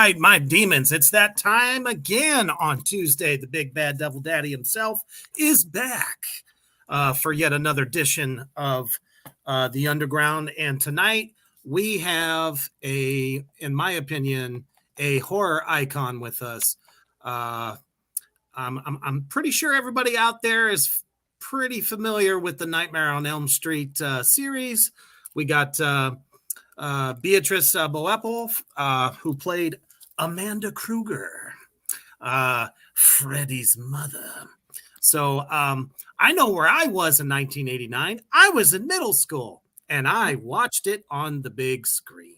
right, my demons. It's that time again on Tuesday. The big bad devil daddy himself is back for yet another edition of The Underground. And tonight we have in my opinion, a horror icon with us. I'm pretty sure everybody out there is pretty familiar with the Nightmare on Elm Street series. We got Beatrice Boepple, who played Amanda Kruger, Freddy's mother. So I know where I was in 1989. I was in middle school, and I watched it on the big screen.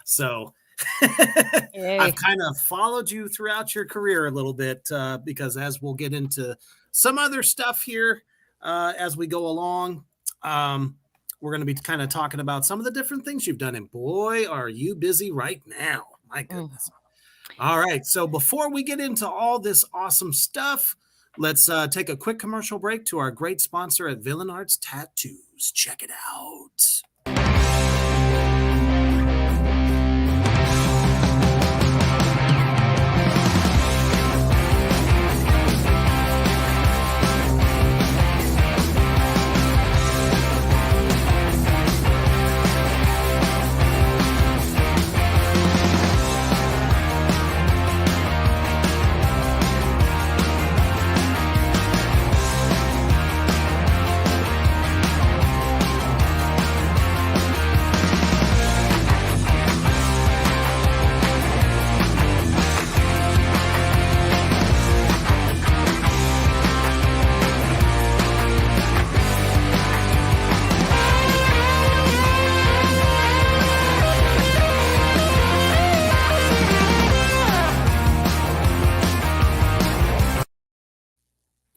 So I've kind of followed you throughout your career a little bit because as we'll get into some other stuff here as we go along, we're going to be kind of talking about some of the different things you've done. And boy, are you busy right now. My goodness. All right. So before we get into all this awesome stuff, let's take a quick commercial break to our great sponsor at Villain Arts Tattoos. Check it out.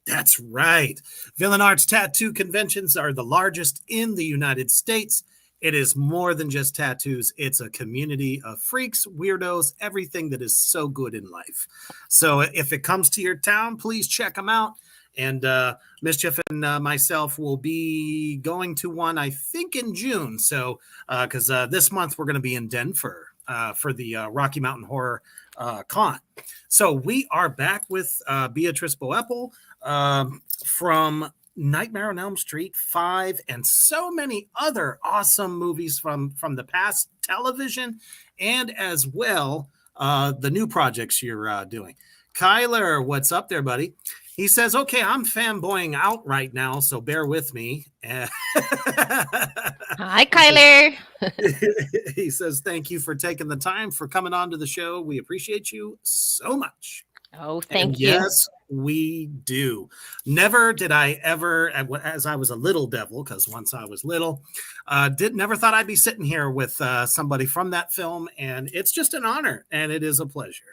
That's right. Villain Arts Tattoo Conventions are the largest in the United States. It is more than just tattoos. It's a community of freaks, weirdos, everything that is so good in life. So if it comes to your town, please check them out. And Mischief and myself will be going to one, I think, in June. So because this month we're going to be in Denver for the Rocky Mountain Horror Con. So we are back with Beatrice Boepple from Nightmare on Elm Street 5 and so many other awesome movies from the past television and as well the new projects you're doing. Kyler, what's up there, buddy? He says, okay, I'm fanboying out right now, so bear with me. Hi, Kyler. He says, thank you for taking the time for coming on to the show. We appreciate you so much. Oh, thank you. Yes, we do. Never did I ever, as I was a little devil, because once I was little, never thought I'd be sitting here with somebody from that film. And it's just an honor and it is a pleasure.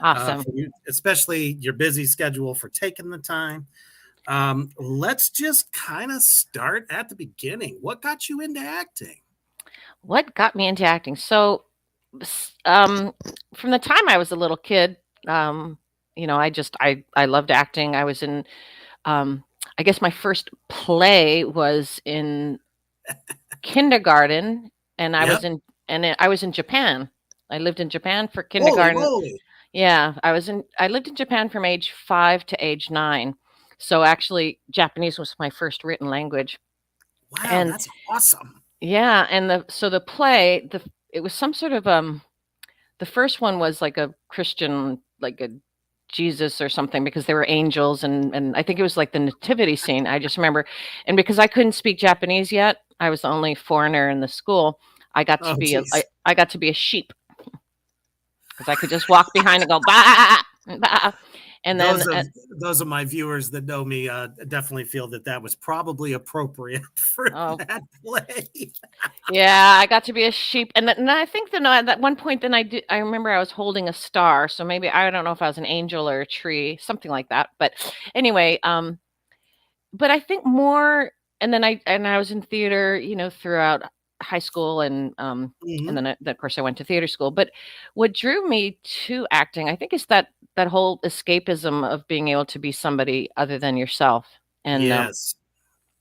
Awesome. Especially your busy schedule for taking the time. Let's just kind of start at the beginning. What got you into acting? What got me into acting? So from the time I was a little kid, I loved acting. I was in, I guess my first play was in kindergarten, and I was in Japan. I lived in Japan for kindergarten. Holy. Yeah, I lived in Japan from age 5 to age 9. So actually Japanese was my first written language. Wow, and that's awesome. Yeah, and the play, it was some sort of the first one was like a Christian, like a Jesus or something, because there were angels and I think it was like the nativity scene. I just remember, and because I couldn't speak Japanese yet, I was the only foreigner in the school. I got to I got to be a sheep. Because I could just walk behind and go bah, bah. And then those of my viewers that know me definitely feel that was probably appropriate for that play. Yeah, I got to be a sheep, and I think that at one point, then I remember I was holding a star, so maybe I don't know if I was an angel or a tree, something like that. But anyway, but I think more, and then I was in theater, throughout high school, and then of course I went to theater school. But what drew me to acting, I think, is that whole escapism of being able to be somebody other than yourself. And yes,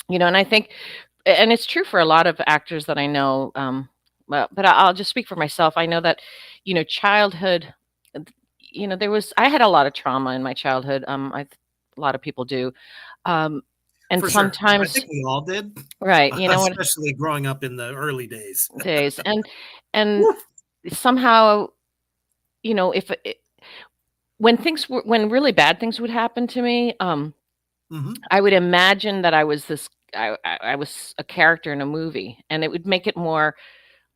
and I think, and it's true for a lot of actors that I know. But I'll just speak for myself. I know that childhood I had a lot of trauma in my childhood. A lot of people do. Um, and For sure. I sometimes, think we all did, right, you know what, especially growing up in the early days. days. And Woo. somehow, if when really bad things would happen to me, Mhm. I would imagine that I was a character in a movie, and it would make it more,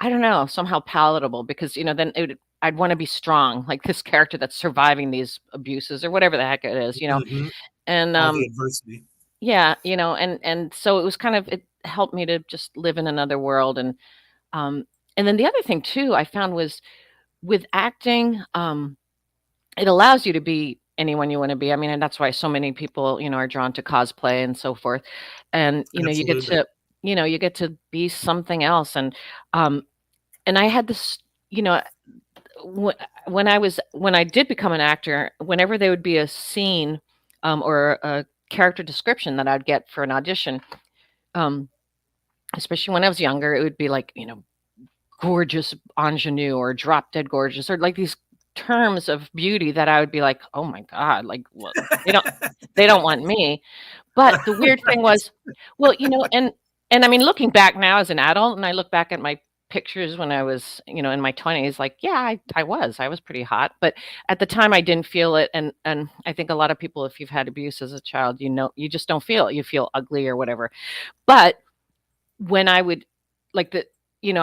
I don't know, somehow palatable because, then I'd want to be strong, like this character that's surviving these abuses or whatever the heck it is. Mhm. And All the adversity. yeah, and so it was it helped me to just live in another world. Um and then the other thing too I found was with acting, it allows you to be anyone you want to be. I mean, and that's why so many people, are drawn to cosplay and so forth. And Absolutely. you get to be something else. Um and I had this, you know, wh- when I did become an actor, whenever there would be a scene, or a character description that I'd get for an audition, um, especially when I was younger, it would be like, gorgeous ingenue or drop dead gorgeous or like these terms of beauty that I would be like, oh my god, like, well, they don't they don't want me. But the weird thing Right. was, well, and I mean, looking back now as an adult, and I look back at my pictures when I was, in my 20s, like, yeah, I was pretty hot, but at the time I didn't feel it, and I think a lot of people, if you've had abuse as a child, you just don't feel it. You feel ugly or whatever. But when I would like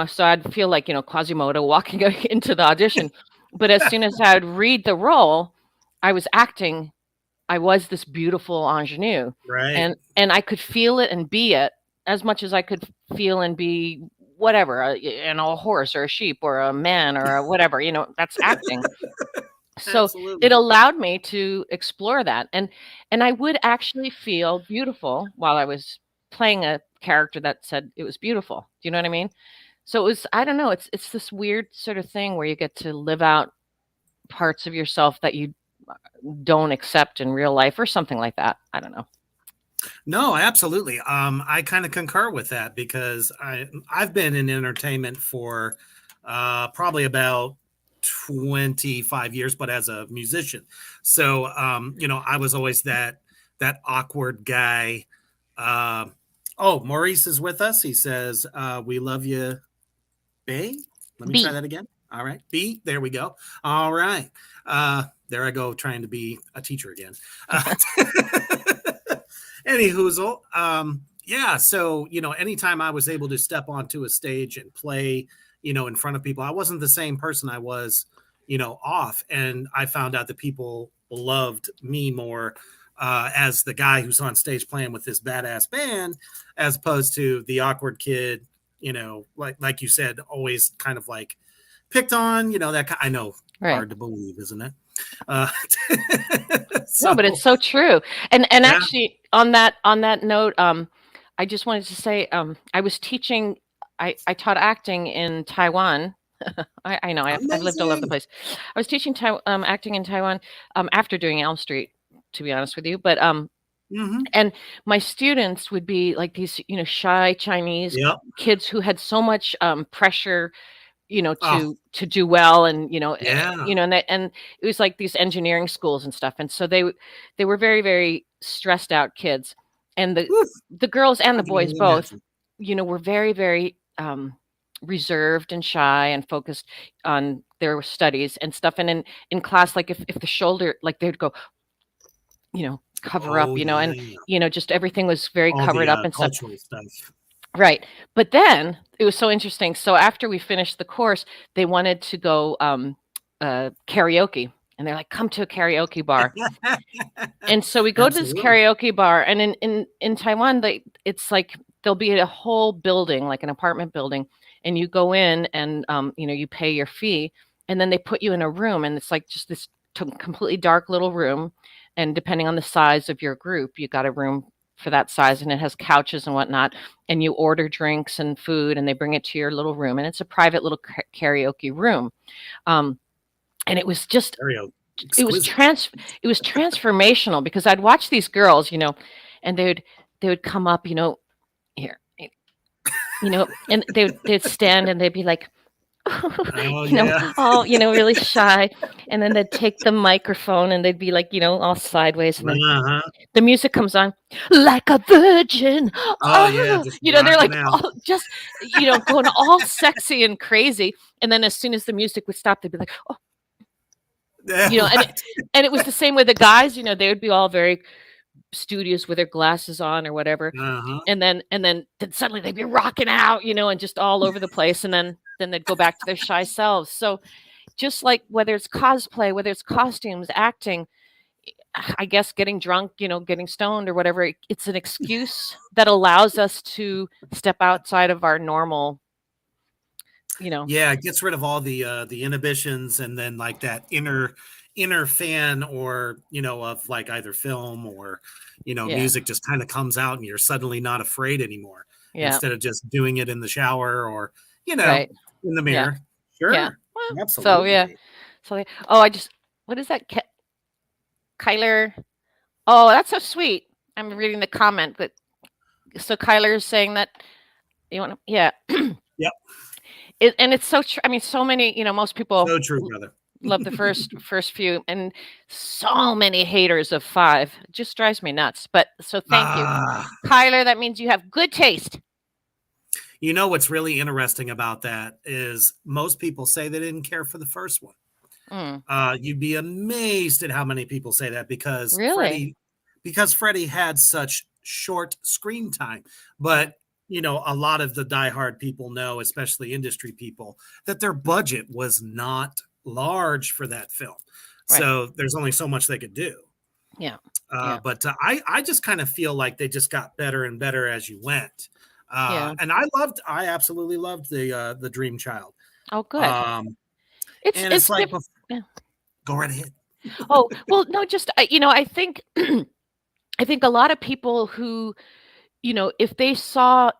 so I'd feel like, Quasimodo walking into the audition, but as soon as I would read the role, I was acting I was this beautiful ingenue, Right. and I could feel it and be it as much as I could feel and be whatever, a horse or a sheep or a man or a whatever, that's acting. So it Absolutely. allowed me to explore that, and I would actually feel beautiful while I was playing a character that said it was beautiful. Do you know what I mean? So it was, I don't know, it's this weird sort of thing where you get to live out parts of yourself that you don't accept in real life or something like that. I don't know. No, absolutely. I kind of concur with that because I've been in entertainment for probably about 25 years, but as a musician. So I was always that awkward guy. Uh, oh, Maurice is with us. He says, "We love you, Bay." Let me try B. that again. All right, B. There we go. All right. There I go, trying to be a teacher again. Any hoozle. Yeah. So, anytime I was able to step onto a stage and play, in front of people, I wasn't the same person I was, off. And I found out that people loved me more as the guy who's on stage playing with this badass band, as opposed to the awkward kid, like you said, always kind of like picked on, I know, Right. hard to believe, isn't it? Uh, No, but it's so so true. And yeah, actually on that note, I just wanted to say, I taught acting in Taiwan. I know I've lived all over the amazing. place. I was teaching acting in Taiwan, after doing Elm Street, to be honest with you. But Hmm. and my students would be like these, shy Chinese Yep. kids who had so much pressure, Oh, to do well, and yeah. and it was like these engineering schools and stuff, and so they were very, very stressed out kids, and Oof, the girls and I the can boys only both, imagine. were very, very reserved and shy and focused on their studies and stuff, and in class, like if the shoulder, like they'd go, cover up, Oh, and yeah. just everything was very All covered the up and stuff. cultural stuff. Right. But then it was so interesting. So after we finished the course, they wanted to go karaoke. And they're like, come to a karaoke bar. And so we go to this Absolutely. karaoke bar, and in Taiwan, it's like there'll be a whole building, like an apartment building, and you go in and you pay your fee, and then they put you in a room, and it's like just this completely dark little room, and depending on the size of your group, you got a room for that size, and it has couches and whatnot, and you order drinks and food, and they bring it to your little room, and it's a private little karaoke room. Um, and it was just Stereo. it was Exquisite. trans it was transformational because I'd watch these girls, and they would come up, here, and they'd stand and they'd be like, Oh yeah. all, really shy. And then they'd take the microphone and they'd be like, all sideways. And then Uh-huh. the music comes on, like a virgin. Oh yeah, Oh, just they're rocking like out. all just, going all sexy and crazy. And then as soon as the music would stop, they'd be like, oh, Yeah, and right. it was the same with the guys. They would be all very studious with their glasses on or whatever. Uh-huh. And then suddenly they'd be rocking out, and just all over the place. And then they'd go back to their shy selves. So just like whether it's cosplay, whether it's costumes, acting, I guess getting drunk, getting stoned or whatever, it's an excuse that allows us to step outside of our normal, Yeah, it gets rid of all the inhibitions, and then like that inner fan, or of like either film or yeah, music, just kind of comes out and you're suddenly not afraid anymore, yeah, instead of just doing it in the shower or you know right, in the yeah, mirror. yeah. Sure. Well, so yeah, Absolutely. so oh, what is that, Kyler? Oh, that's so sweet. I'm reading the comment that so Kyler is saying that you want to, yeah. Yep. And it's so true. I mean, so many, most people So true, brother. love the first few, and so many haters of 5. It just drives me nuts. But so thank you, Ah, Kyler. That means you have good taste. what's really interesting about that is most people say they didn't care for the first one. Mm, You'd be amazed at how many people say that, really? Because Freddie had such short screen time. But a lot of the diehard people know, especially industry people, that their budget was not large for that film. Right. So there's only so much they could do. Yeah. Yeah. But I just kind of feel like they just got better and better as you went. Yeah. And I absolutely loved the Dream Child. Oh, good. Um, and it's It's like, different. Yeah. go right ahead. Oh well, no, just I think I think a lot of people who if they saw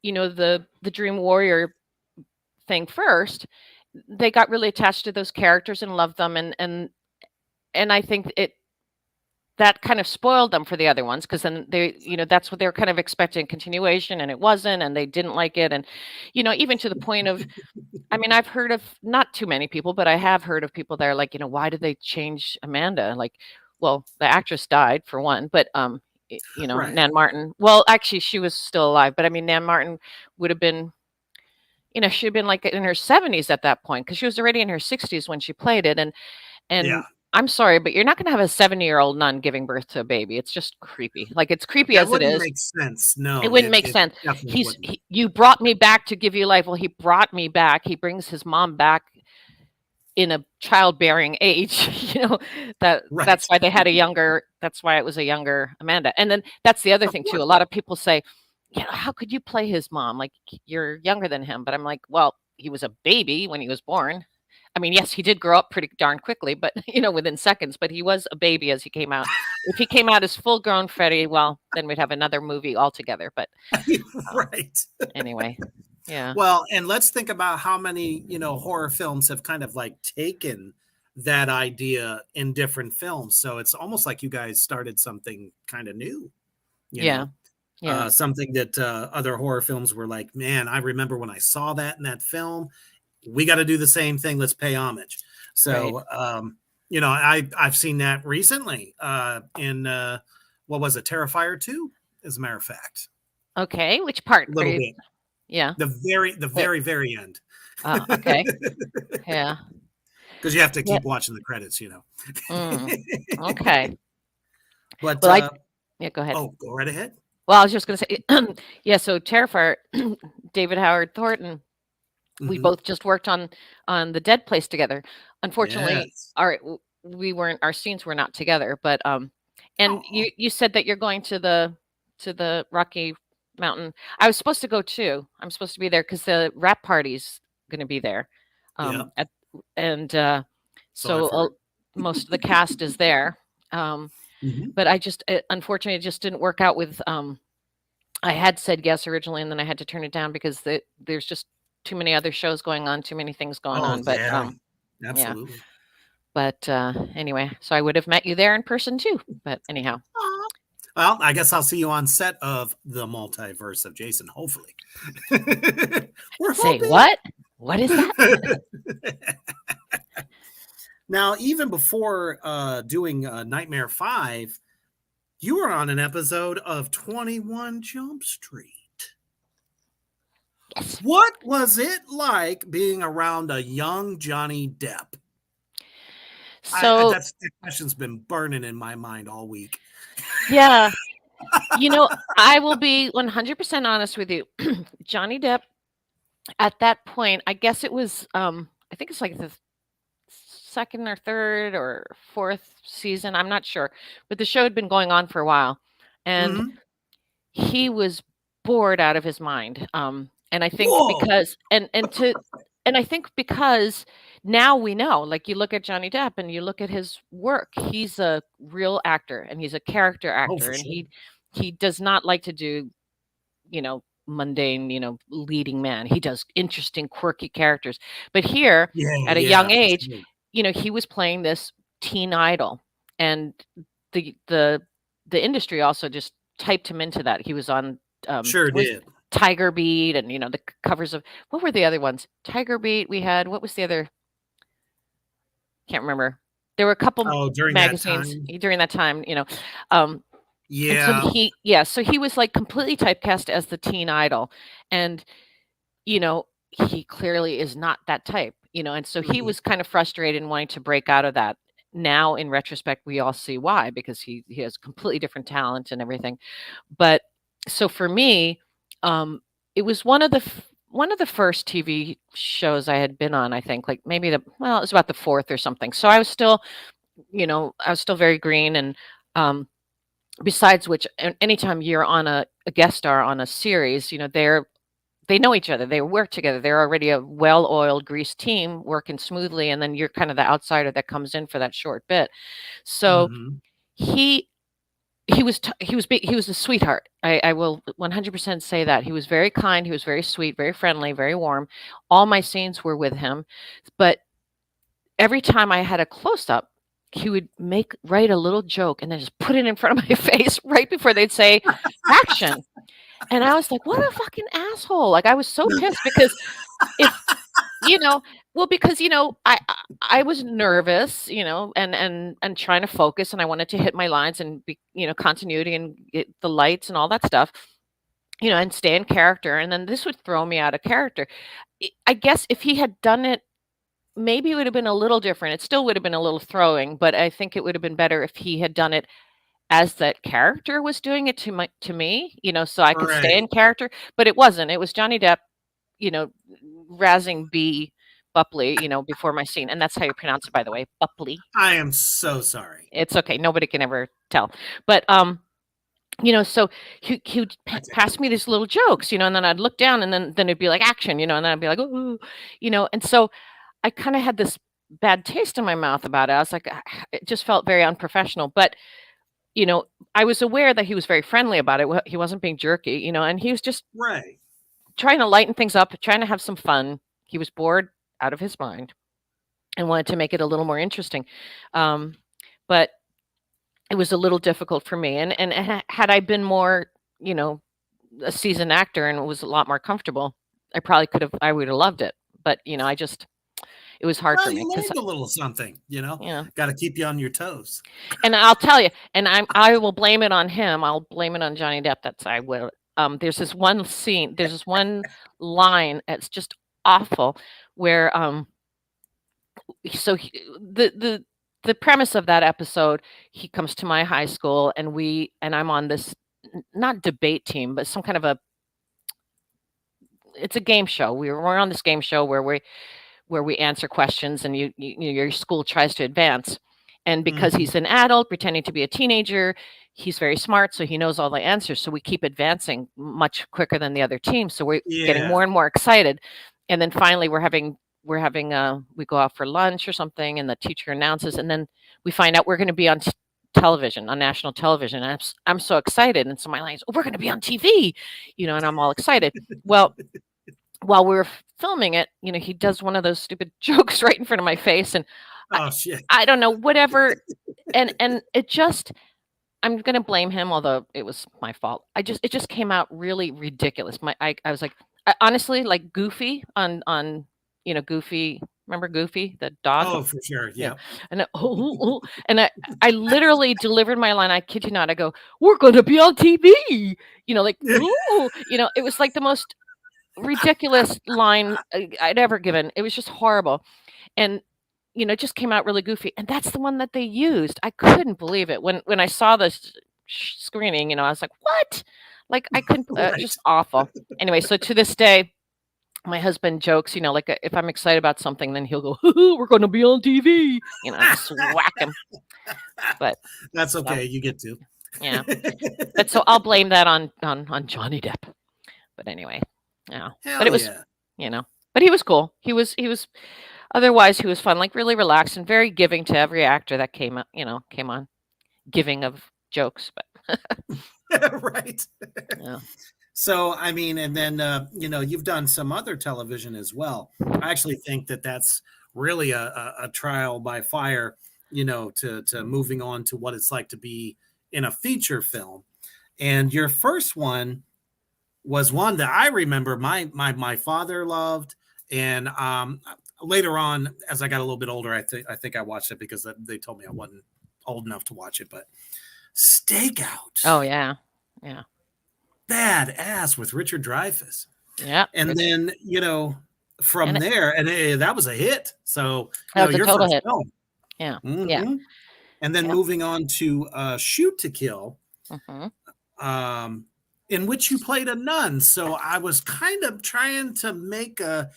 the Dream Warrior thing first, they got really attached to those characters and loved them, and I think that kind of spoiled them for the other ones, because then that's what they were kind of expecting, continuation, and it wasn't, and they didn't like it, and even to the point of, I mean, I've heard of, not too many people, but I have heard of people that are like, why did they change Amanda? Like, well, the actress died for one, but Right. Nan Martin. Well, actually, she was still alive, but I mean, Nan Martin would have been, she'd been like in her 70s at that point, because she was already in her 60s when she played it, and Yeah. I'm sorry, but you're not going to have a 70-year-old nun giving birth to a baby. It's just creepy. Like, it's creepy That as it wouldn't is. make sense. It No, wouldn't make it sense. definitely wouldn't. You brought me back to give you life. Well, he brought me back. He brings his mom back in a childbearing age. Right. That's why they had a younger. That's why it was a younger Amanda. And then that's the other Of thing too. course. A lot of people say, how could you play his mom? Like, you're younger than him. But I'm like, well, he was a baby when he was born. I mean, yes, he did grow up pretty darn quickly, but within seconds. But he was a baby as he came out. If he came out as full-grown Freddie, well, then we'd have another movie altogether. But um, Right. anyway, yeah, Well, and let's think about how many, horror films have kind of like taken that idea in different films. So it's almost like you guys started something kind of new, you yeah, know, yeah, something that other horror films were like, man, I remember when I saw that in that film. We got to do the same thing. Let's pay homage. right. So, I've seen that recently in what was it, Terrifier 2, as a matter of fact. Okay, which part A are little you? bit. Yeah. The Wait. very, very end. Okay. Yeah. Because you have to Yep. keep watching the credits. Mm, okay. But Well, yeah, go ahead. oh, go right ahead. Well, I was just gonna say, yeah. So Terrifier, David Howard Thornton. We Hmm. both just worked on the Dead Place together. Unfortunately, Yes. we weren't, our scenes were not together. But and Oh, you said that you're going to the Rocky Mountain. I was supposed to go too. I'm supposed to be there because the rap party's going to be there. yeah. At and So I've so heard. most of the cast is there. Um, Hmm. but unfortunately, it just didn't work out with. I had said yes originally, and then I had to turn it down because there's just too many other shows going on, too many things going Oh, on. But yeah. yeah. Absolutely. But anyway, so I would have met you there in person too. But anyhow, Well, I guess I'll see you on set of the multiverse of Jason, hopefully. We're Say hoping. what? What is that? Now, even before doing Nightmare 5, you were on an episode of 21 Jump Street. Yes. What was it like being around a young Johnny Depp? So That question's been burning in my mind all week. yeah, I will be 100% honest with you. Johnny Depp at that point, I guess it was I think it's like the second or third or fourth season, I'm not sure, but the show had been going on for a while, and Mm-hmm. he was bored out of his mind. And I think Whoa! because and I think because now we know, like you look at Johnny Depp and you look at his work, he's a real actor and he's a character Oh, actor, for and sure. he does not like to do, mundane, leading man. He does interesting, quirky characters. But here, Yeah, at a yeah, young for age, sure. he was playing this teen idol, and the the the industry also just typed him into that. He was on Sure was did. Tiger Beat, and the covers of what were the other ones? Tiger Beat. We had what was the other? Can't remember. There were a couple Oh, during that magazines time? during that time. Um, and so Yeah. so he was like completely typecast as the teen idol, and you know, he clearly is not that type, and so he Mhm. was kind of frustrated and wanting to break out of that. Now, in retrospect, we all see why, because he has completely different talent and everything. But so for me, it was one of the first TV shows I had been on. I think like maybe it was about the fourth or something. So I was still, I was still very green, and um, besides which, anytime you're on a guest star on a series, they know each other. They work together. They're already a well-oiled, greased team working smoothly, and then you're kind of the outsider that comes in for that short bit. So Mhm. he he was a sweetheart. I will 100% say that. He was very kind. He was very sweet, very friendly, very warm. All my scenes were with him, but every time I had a close up, he would write a little joke and then just put it in front of my face right before they'd say action. And I was like, "What a fucking asshole." Like, I was so pissed because if you know well, because, I was nervous, and trying to focus, and I wanted to hit my lines and be, continuity and get the lights and all that stuff, and stay in character, and then this would throw me out of character. I guess if he had done it, maybe it would have been a little different. It still would have been a little throwing, but I think it would have been better if he had done it as that character was doing it to me, so I could stay in Right. character, but it wasn't. It was Johnny Depp, you know, razzing B Bupley, before my scene, and that's how you pronounce it, by the way, Bupley. I am so sorry. It's okay. Nobody can ever tell. But so he would I take it. pass me these little jokes, and then I'd look down, and then it'd be like action, and then I'd be like, oh, and so I kind of had this bad taste in my mouth about it. I was like, it just felt very unprofessional. But I was aware that he was very friendly about it. He wasn't being jerky, and he was just Right. trying to lighten things up, trying to have some fun. He was bored out of his mind and wanted to make it a little more interesting. But it was a little difficult for me. And had I been more, you know, a seasoned actor and was a lot more comfortable, I would have loved it. But, it was hard Well, for me you because, learned a little something, you know, Gotta keep you on your toes. and I'll tell you, and I will blame it on him. I'll blame it on Johnny Depp. I will. There's this one scene, there's this one line that's just awful where so the premise of that episode, he comes to my high school, and I'm on this not debate team, but some kind of it's a game show. We're on this game show where we answer questions, and your school tries to advance. And because Mhm. he's an adult pretending to be a teenager, he's very smart, so he knows all the answers. So we keep advancing much quicker than the other team. So we're getting Yeah. more and more excited. And then finally we go out for lunch or something, and the teacher announces, and then we find out we're going to be on television, on national television. And I'm so excited. And so my line is, oh, we're going to be on TV, and I'm all excited. Well, while we were filming it, he does one of those stupid jokes right in front of my face, and I Oh, shit. I don't know, whatever, and it just I'm gonna blame him, although it was my fault. It just came out really ridiculous. I was like, honestly, like Goofy on Goofy. Remember Goofy, the dog? Oh, for sure. Yeah, Yep. and and I literally delivered my line. I kid you not. I go, "We're gonna be on TV." Like ooh, it was like the most ridiculous line I'd ever given. It was just horrible, and it just came out really goofy. And that's the one that they used. I couldn't believe it when I saw this screening. I was like, "What?" Like I couldn't. Right. Just awful. Anyway, so to this day, my husband jokes, like if I'm excited about something, then he'll go, "We're going to be on TV." I just whack him. But That's so okay. You get to. yeah, but so I'll blame that on Johnny Depp. But anyway, yeah. But Hell it was, yeah. you know, but he was cool. He was otherwise he was fun, like really relaxed and very giving to every actor that came on, giving of jokes. But Right. yeah, So, I mean, and then, you've done some other television as well. I actually think that that's really a trial by fire, to moving on to what it's like to be in a feature film. And your first one was one that I remember my father loved. And later on, as I got a little bit older, I think I watched it because they told me I wasn't old enough to watch it. But oh Stakeout, yeah, yeah, badass with Richard Dreyfuss. yeah. And Richard, then, from and there, and that was a hit. So, that was a your total first hit. film. Yeah, yeah, Mhm. And then yeah. moving on to Shoot to Kill, Hmm. um, in which you played a nun. So I was kind of trying to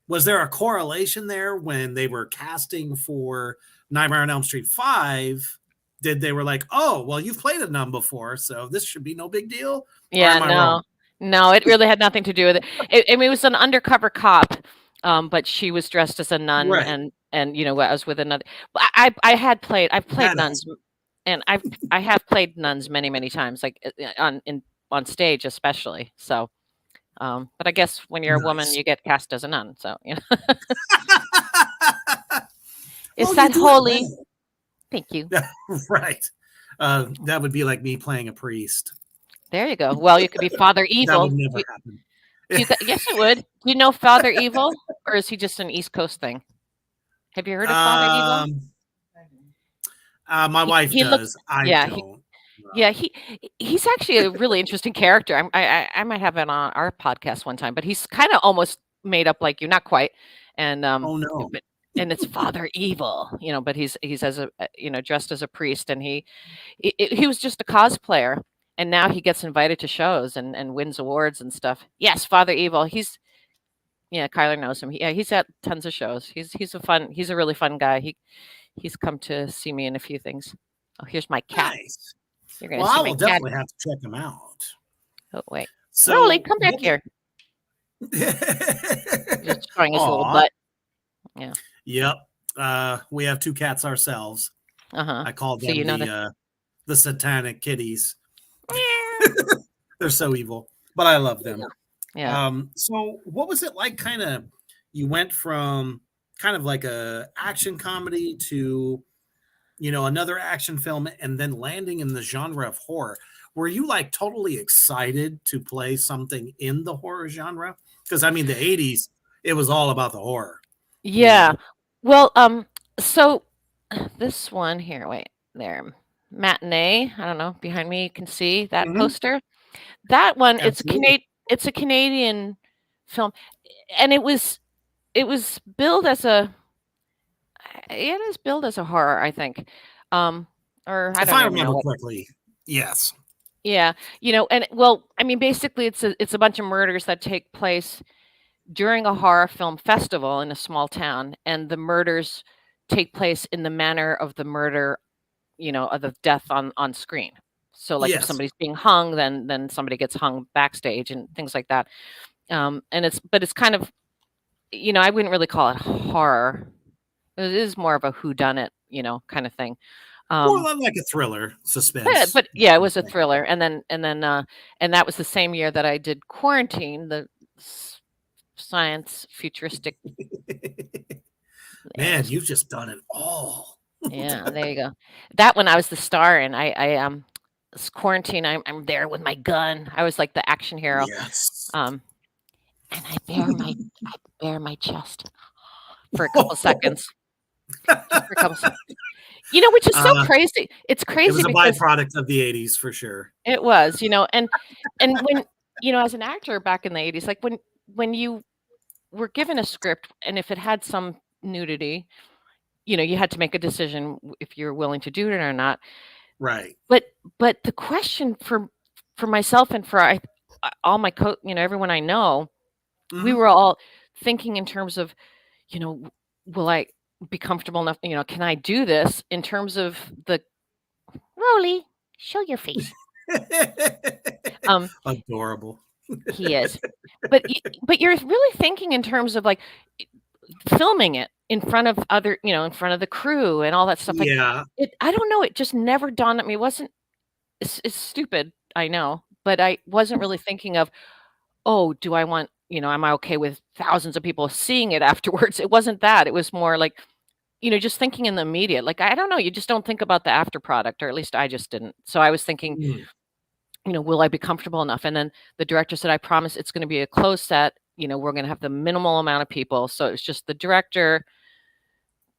was there a correlation there when they were casting for Nightmare on Elm Street 5? Did they were like, oh, well, you've played a nun before, so this should be no big deal? Or Yeah, am I wrong? no, no, it really had nothing to do with it. I mean, it was an undercover cop, but she was dressed as a nun, Right. and I was with another. I've played Badass. nuns, and I have played nuns many many times, like on stage especially. So, but I guess when you're a woman, Nice. you get cast as a nun. So, is Well, you that do it holy? well. Thank you. Right. That would be like me playing a priest. There you go. Well, you could be Father That would Evil. never happen. Yes, it would. Do you know Father Evil, or is he just an East Coast thing? Have you heard of Father Evil? Um, my wife He looks does. I yeah, don't. yeah, he's actually a really interesting character. I might have it on our podcast one time, but he's kinda almost made up like you, not quite, and, Oh no. but and it's Father Evil, but he's as dressed as a priest, and he was just a cosplayer, and now he gets invited to shows and wins awards and stuff. Yes, Father Evil, yeah, Kyler knows him. Yeah, he's at tons of shows. He's a really fun guy. He's come to see me in a few things. Oh, here's my cat. Nice. You're gonna Well, see I my will cat. definitely have to check them out. Oh wait, Rolly, So come back what? here. Just showing his little Aw. butt. Yeah. Yep. We have two cats ourselves. Uh huh. I call So them you know that. the satanic kitties. Meow. They're so evil, but I love them. Yeah. So what was it like? Kind of, you went from kind of like a action comedy to another action film, and then landing in the genre of horror. Were you like totally excited to play something in the horror genre? Because I mean, the '80s, it was all about the horror. You Yeah. know. Well, so this one here. Wait, there. Matinee. I don't know. Behind me, you can see that Mhm. poster. That one. Absolutely. It's a Canadian film, and it was billed as a it is billed as a horror, I think. Um, or I If don't I even know remember what. correctly, yes. Yeah, and well, I mean, basically, it's a bunch of murders that take place during a horror film festival in a small town, and the murders take place in the manner of the murder, of the death on screen. So, like, if Yes. somebody's being hung, then somebody gets hung backstage and things like that. And it's kind of, I wouldn't really call it horror. It is more of a whodunit, kind of thing. More Um, like a thriller, but suspense. but yeah, it was a thriller, and that was the same year that I did Quarantine, the science futuristic. Yeah, it Man, was, you've just done it all. yeah, there you go. That one I was the star in. I It's quarantine. I'm there with my gun. I was like the action hero. Yes. Um, and I bare my chest for a couple seconds, just for a couple seconds. Which is so uh, crazy. It's it crazy was a because byproduct of the 80s for sure. it was, and when, as an actor back in the 80s, like when you were given a script and if it had some nudity, you had to make a decision if you're willing to do it or not. Right. But the question for myself and for all my everyone I know, we Hmm. were all thinking in terms of, you know, will I be comfortable enough, can I do this in terms of the Roly, show your face. Um, Adorable. he is. But you're really thinking in terms of like filming it in front of other, in front of the crew and all that stuff. Like Yeah. I don't know, it just never dawned on me. It wasn't it's stupid, I know, but I wasn't really thinking of, "Oh, do I want, am I okay with thousands of people seeing it afterwards?" It wasn't that. It was more like, just thinking in the immediate. Like, I don't know, you just don't think about the after product, or at least I just didn't. So I was thinking, Mm. will I be comfortable enough? And then the director said, "I promise it's gonna be a closed set. We're gonna have the minimal amount of people." So it's just the director,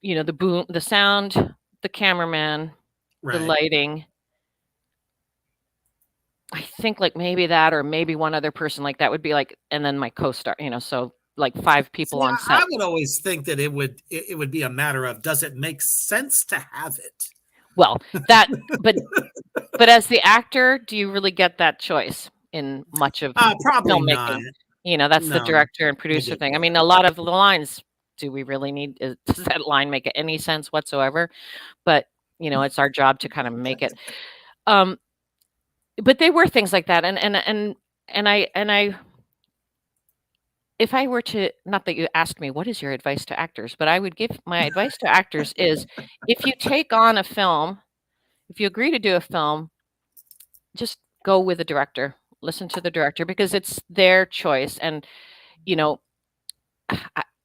the boom, the sound, the cameraman, the Right. lighting. I think, like, maybe that or maybe one other person, like, that would be, like, and then my co-star, so, like, 5 people See, on I set. would always think that it would be a matter of, does it make sense to have it? Well, that but but as the actor, do you really get that choice in much of Probably not. filmmaking? That's the No, director and I producer get thing. I that. mean, a lot of the lines, do we really need does that line make any sense whatsoever? But, it's our job to kind of make it. Um, but they were things like that, and I if I were to, not that you asked me, "What is your advice to actors?" But I would give my advice to actors is, if you take on a film, if you agree to do a film, just go with the director. Listen to the director because it's their choice. And, you know,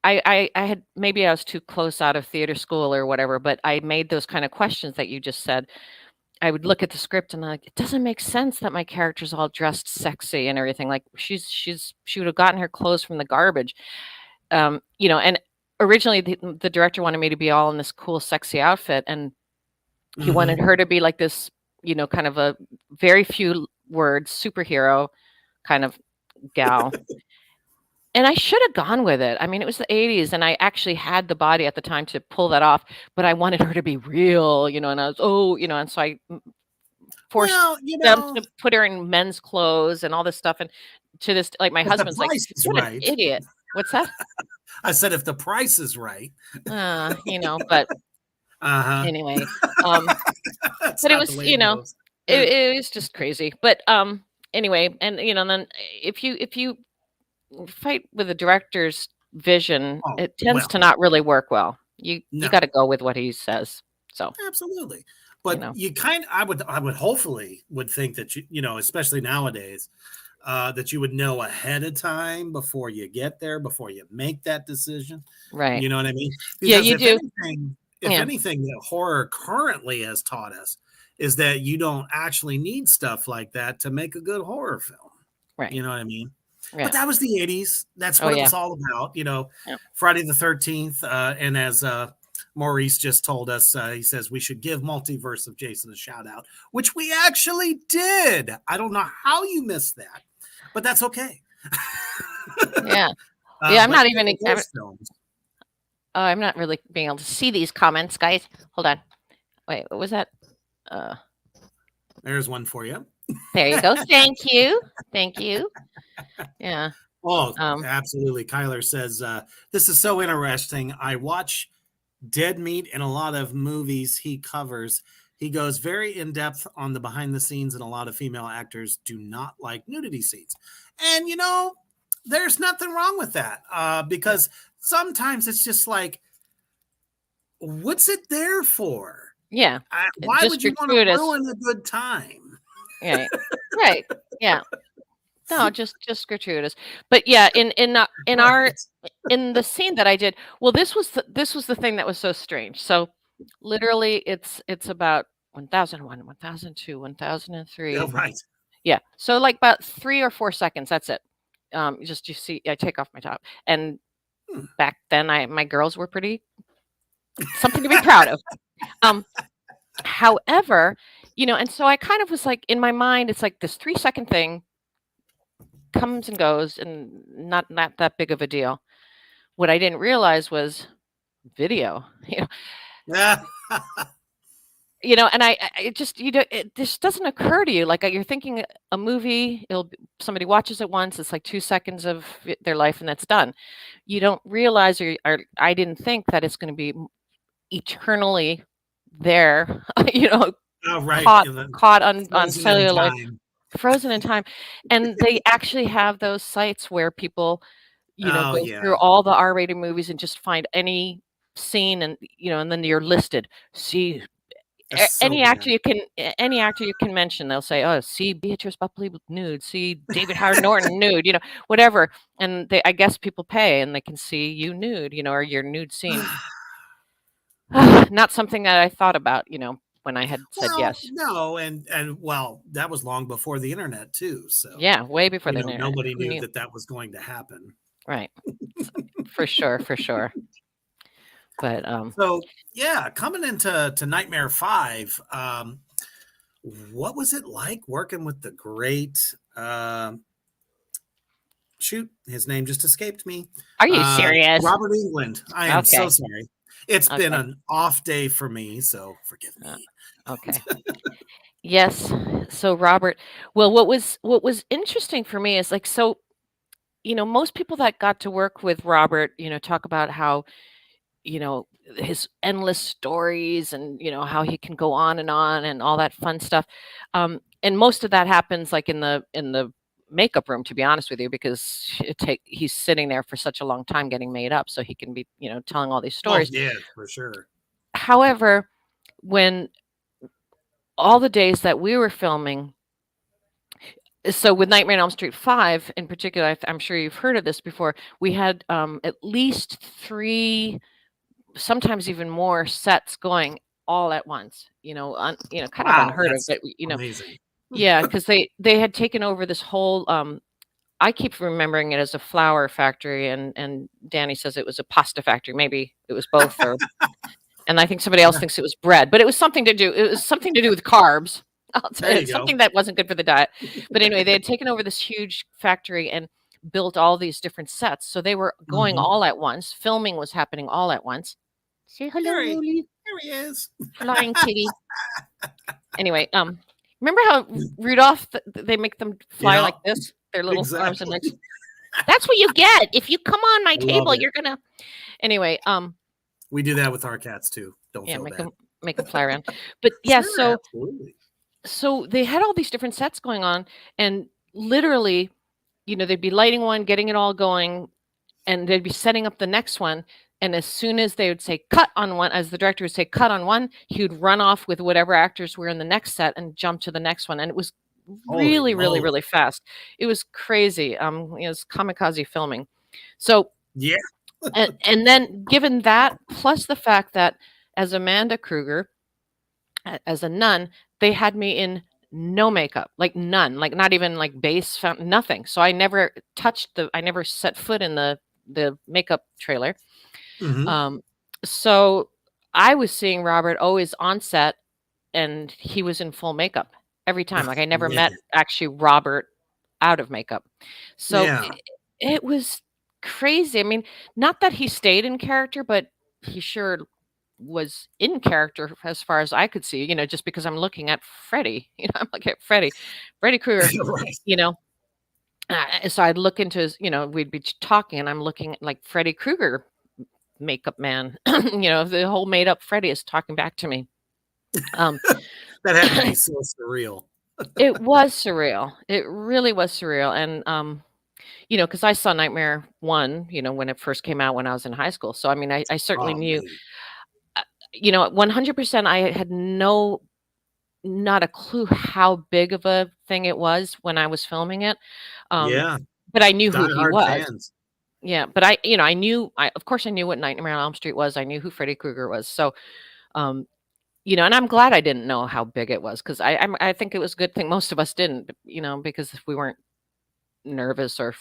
I had, maybe I was too close out of theater school or whatever, but I made those kind of questions that you just said. I would look at the script and I'm like, it doesn't make sense that my character's all dressed sexy and everything. Like she would have gotten her clothes from the garbage. And originally the director wanted me to be all in this cool, sexy outfit, and he wanted Mhm. her to be like this, kind of a very few words superhero kind of gal. And I should have gone with it. I mean, it was the 80s, and I actually had the body at the time to pull that off, but I wanted her to be real, and I was, and so I forced Well, them to put her in men's clothes and all this stuff. And to this, like, my if the husband's like, price is "What an right. idiot." What's that? I said if the price is right. But Uh-huh. anyway, That's but it not the was, way it goes. it was just crazy. But anyway, and then if you fight with a director's vision, Oh, it tends well, to not really work well. You no, got to go with what he says. So, absolutely. you But know, you I would hopefully would think that especially nowadays, that you would know ahead of time before you get there, before you make that decision. right. You know what I mean? Yeah, Because you do. if Yeah, anything that horror currently has taught us is that you don't actually need stuff like that to make a good horror film. right. You know what I mean? But Yeah. that was the 80s. That's Oh what it yeah. was all about. Yeah. Friday the 13th. And as Maurice just told us, he says we should give Multiverse of Jason a shout out, which we actually did. I don't know how you missed that, but that's okay. Yeah. Yeah, I'm But not even those films. I'm not really being able to see these comments, guys. Hold on. Wait, what was that? Uh There's one for you. there you go. Thank you. Thank you. Yeah. Oh, Um absolutely. Kyler says, this is so interesting. I watch Dead Meat in a lot of movies he covers. He goes very in depth on the behind the scenes, and a lot of female actors do not like nudity scenes. And, there's nothing wrong with that because sometimes it's just like, what's it there for? yeah. Why Just would you want to gratuitous. ruin a good time? Right. Right. Yeah. No, just gratuitous. But yeah, Right. in the scene that I did, well, this was the thing that was so strange. So literally it's about 1001, 1002, Oh, 1003. right. Yeah. So like about 3 or 4 seconds, that's it. Just you see I take off my top. And Hmm. back then my girls were pretty something to be proud of. Um, however, and so I kind of was like in my mind, it's like this 3-second thing comes and goes and not that big of a deal. What I didn't realize was video. Yeah. And it just it just doesn't occur to you like you're thinking a movie. Somebody watches it once. It's like 2 seconds of their life, and that's done. You don't realize, or I didn't think that it's going to be eternally there. You know, Oh, right. caught And then caught on frozen in celluloid, time. frozen in time, and they actually have those sites where people Oh, go through yeah. all the R-rated movies and just find any scene, and and then you're listed. See That's so any actor bad. you can mention, they'll say, "Oh, see Beatrice Buckley nude, see David Howard Norton nude," whatever. And I guess people pay and they can see you nude, or your nude scene. Not something that I thought about, when I had said Well, yes. no, and well, that was long before the internet too. So, Yeah, way before the internet. nobody Who knew knew? that that was going to happen. Right. S- For sure, for sure. But So, yeah, coming into Nightmare 5, what was it like working with the great shoot, his name just escaped me. are you serious? Robert England. I am so Okay. sorry. It's been Okay. an off day for me, so forgive Uh, me. okay. Yes. So Robert, well, what was interesting for me is like so most people that got to work with Robert, talk about how, you know, his endless stories and, how he can go on and all that fun stuff. And most of that happens like in the makeup room, to be honest with you, because he's sitting there for such a long time getting made up so he can be, telling all these Oh, stories. yeah, for sure. However, when all the days that we were filming, so with Nightmare on Elm Street 5 in particular, I'm sure you've heard of this before. We had at least 3, sometimes even more sets going all at once. Kind of Wow, unheard of, that's but amazing. yeah, because they had taken over this whole. I keep remembering it as a flour factory, and Danny says it was a pasta factory. Maybe it was both, and I think somebody else thinks it was bread, but it was something to do. It was something to do with carbs. There you It's go. something that wasn't good for the diet. But anyway, they had taken over this huge factory and built all these different sets. So they were going Mhm. all at once. Filming was happening all at once. Say hello, There he Rolly, there he is. flying kitty. Anyway, remember how Rudolph they make them fly Yeah, like this, their little arms and exactly. legs. That's what you get if you come on my I love table. it. You're gonna anyway. We do that with our cats too. Don't Yeah, feel make bad. them fly around. But yeah, Sure, so absolutely. they had all these different sets going on, and literally, they'd be lighting one, getting it all going, and they'd be setting up the next one. And as soon as they would say cut on one, as the director would say cut on one, he would run off with whatever actors were in the next set and jump to the next one. And it was Holy really, really, moly. really fast. It was crazy. It was kamikaze filming. So, Yeah. and then given that, plus the fact that as Amanda Kruger, as a nun, they had me in no makeup, like none, like not even like base, nothing. So I never set foot in the makeup trailer. Mhm. Um, so I was seeing Robert always on set, and he was in full makeup every time. Like I never met Man. actually Robert out of makeup. So Yeah. it was crazy. I mean, not that he stayed in character, but he sure was in character as far as I could see, just because I'm looking at Freddy. I'm looking at Freddy Krueger, Right. you know. So I'd look into his, we'd be talking, and I'm looking at like Freddy Krueger makeup man. The whole made up Freddy is talking back to me. Um, That had to be so surreal. it was surreal. It really was surreal. And, because I saw Nightmare 1, when it first came out when I was in high school. So, I mean, I certainly Oh, knew, man. 100% I had not a clue how big of a thing it was when I was filming it. Um, Yeah. but I knew who he Diehard was. fans. Yeah. But of course I knew what Nightmare on Elm Street was. I knew who Freddy Krueger was. So, um, and I'm glad I didn't know how big it was, 'cause I think it was a good thing most of us didn't, because we weren't nervous or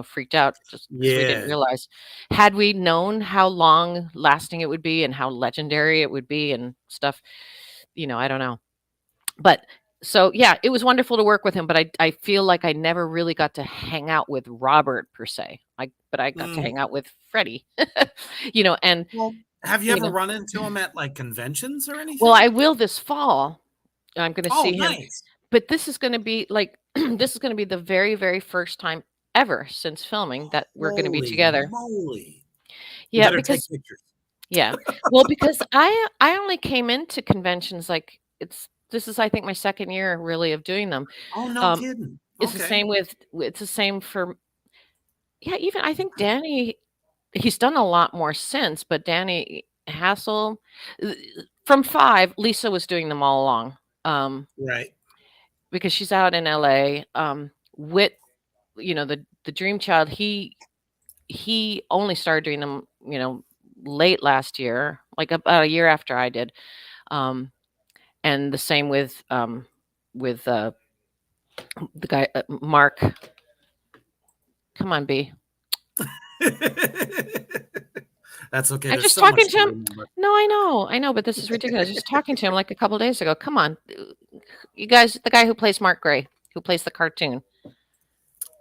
freaked out just because we didn't Yeah. realize. Had we known how long lasting it would be and how legendary it would be and stuff, I don't know. But so, yeah, it was wonderful to work with him, but I feel like I never really got to hang out with Robert per se. But I got to Mm. hang out with Freddie, and, Well, have you you ever know run into him at, like, conventions or well, anything? I will this fall. I'm gonna Oh, see him, nice. but this is gonna be, like this is gonna be the very, very first time ever since filming that we're gonna be Holy together. moly. You Yeah, better take because pictures. yeah. Well, because I only came into conventions, like, this is, I think, my 2nd year really of doing them. Oh, no Um, kidding. it's the Okay. same it's the same for yeah, even I think Danny, he's done a lot more since, but Danny Hassel, uh, from 5, Lisa was doing them all along, Right. because she's out in LA. Whit, the Dream Child, he only started doing them, late last year, like about a year after I did. Um, and the same with the guy, Mark. Come on, B. That's okay. I'm There's just so much talking to to him. remember. No, I know, but this is ridiculous. Just talking to him like a couple days ago. Come on, you guys. The guy who plays Mark Gray, who plays the cartoon.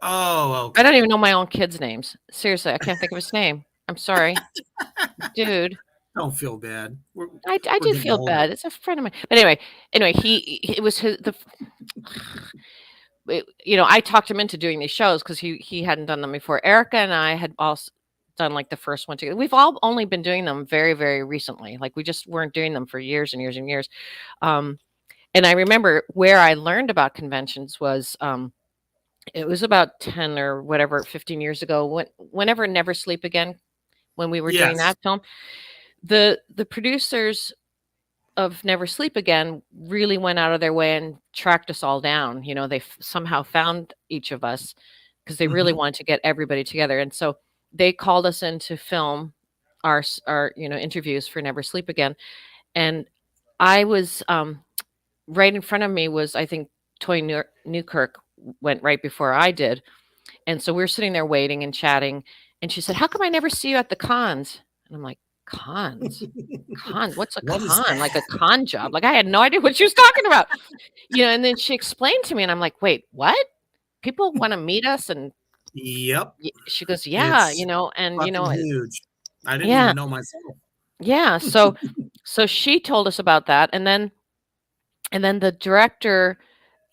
Oh, I don't okay. even know my own kids' names. Seriously, I can't think of his name. I'm sorry, dude. Don't feel bad. I We're do getting feel older. bad. It's a friend of mine. But anyway, it was I talked him into doing these shows because he hadn't done them before. Erica and I had also done like the first one together. We've all only been doing them very, very recently. Like we just weren't doing them for years and years and years. Um, and I remember where I learned about conventions was it was about 10 or whatever, 15 years ago, whenever Never Sleep Again, when we were doing Yes. that film, the producers of Never Sleep Again really went out of their way and tracked us all down. They somehow found each of us because they really Mhm. wanted to get everybody together. And so they called us in to film our interviews for Never Sleep Again. And I was right in front of me was, I think, Newkirk went right before I did. And so we're sitting there waiting and chatting. And she said, "How come I never see you at the cons?" And I'm like, "Cons? Con? What's a What is con? Like a that? con job?" Like I had no idea what she was talking about. And then she explained to me and I'm like, "Wait, what? People want to meet us?" And Yep. she goes, "Yeah, It's and fucking huge. I didn't yeah, even know myself. yeah." So she told us about that. And then the director